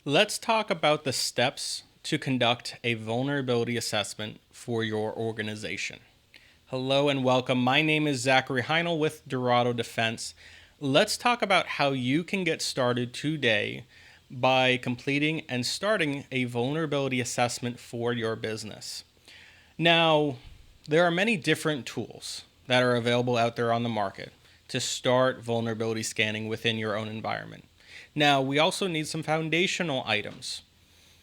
Let's talk about the steps to conduct a vulnerability assessment for your organization. Hello and welcome. My name is Zachary Heinel with Dorado Defense. Let's talk about how you can get started today by completing and starting a vulnerability assessment for your business. Now, there are many different tools that are available out there on the market to start vulnerability scanning within your own environment. Now, we also need some foundational items.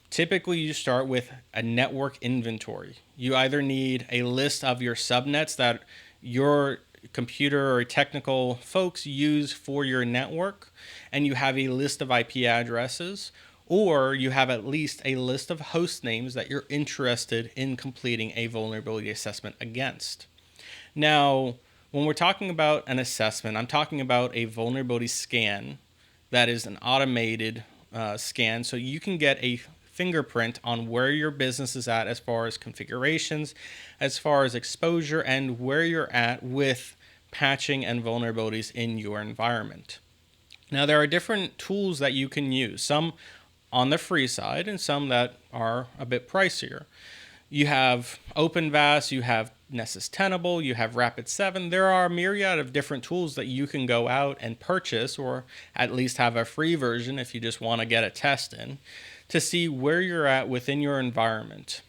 Typically, you start with a network inventory. You either need a list of your subnets that your computer or technical folks use for your network, and you have a list of IP addresses, or you have at least a list of host names that you're interested in completing a vulnerability assessment against. Now, when we're talking about an assessment, I'm talking about a vulnerability scan that is an automated scan, so you can get a fingerprint on where your business is at as far as configurations, as far as exposure, and where you're at with patching and vulnerabilities in your environment. Now, there are different tools that you can use, some on the free side and some that are a bit pricier. You have OpenVAS, you have Nessus Tenable, you have Rapid7. There are a myriad of different tools that you can go out and purchase, or at least have a free version if you just want to get a test in, to see where you're at within your environment.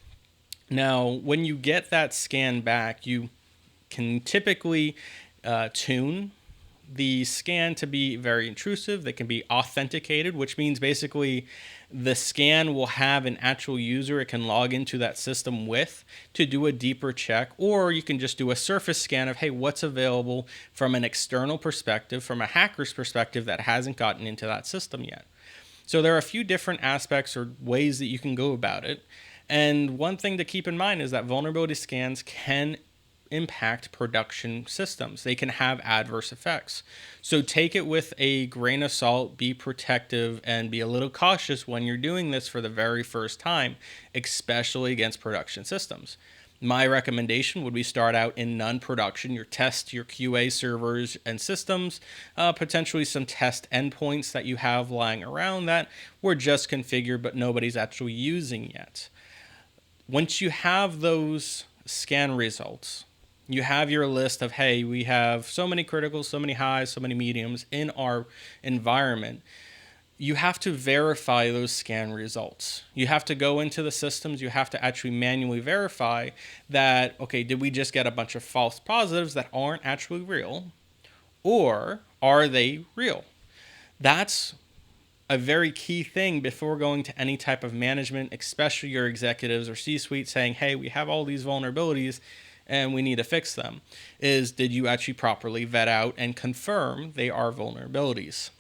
Now, when you get that scan back, you can typically tune the scan to be very intrusive. They can be authenticated, which means basically the scan will have an actual user it can log into that system with to do a deeper check, or you can just do a surface scan of, hey, what's available from an external perspective, from a hacker's perspective that hasn't gotten into that system yet. So there are a few different aspects or ways that you can go about it. And one thing to keep in mind is that vulnerability scans can impact production systems. They can have adverse effects. So take it with a grain of salt, be protective, and be a little cautious when you're doing this for the very first time, especially against production systems. My recommendation would be start out in non-production, your test, your QA servers and systems, potentially some test endpoints that you have lying around that were just configured but nobody's actually using yet. Once you have those scan results, you have your list of, hey, we have so many criticals, so many highs, so many mediums in our environment. You have to verify those scan results. You have to go into the systems. You have to actually manually verify that, okay, did we just get a bunch of false positives that aren't actually real? Or are they real? That's a very key thing before going to any type of management, especially your executives or C-suite saying, hey, we have all these vulnerabilities and we need to fix them, is did you actually properly vet out and confirm they are vulnerabilities?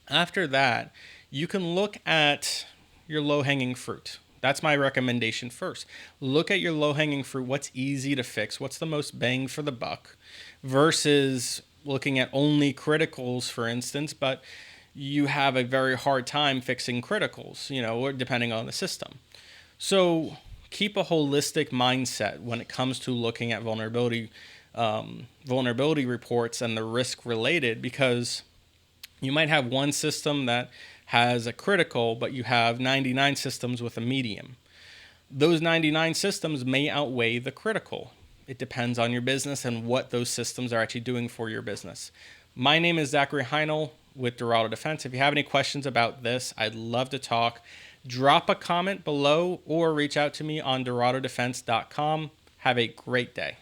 After that, you can look at your low-hanging fruit. That's my recommendation first. Look at your low-hanging fruit, what's easy to fix, what's the most bang for the buck, versus looking at only criticals, for instance, but you have a very hard time fixing criticals, or depending on the system. So keep a holistic mindset when it comes to looking at vulnerability reports and the risk related, because you might have one system that has a critical, but you have 99 systems with a medium. Those 99 systems may outweigh the critical. It depends on your business and what those systems are actually doing for your business. My name is Zachary Heinel with Dorado Defense. If you have any questions about this, I'd love to talk. Drop a comment below or reach out to me on doradodefense.com. Have a great day.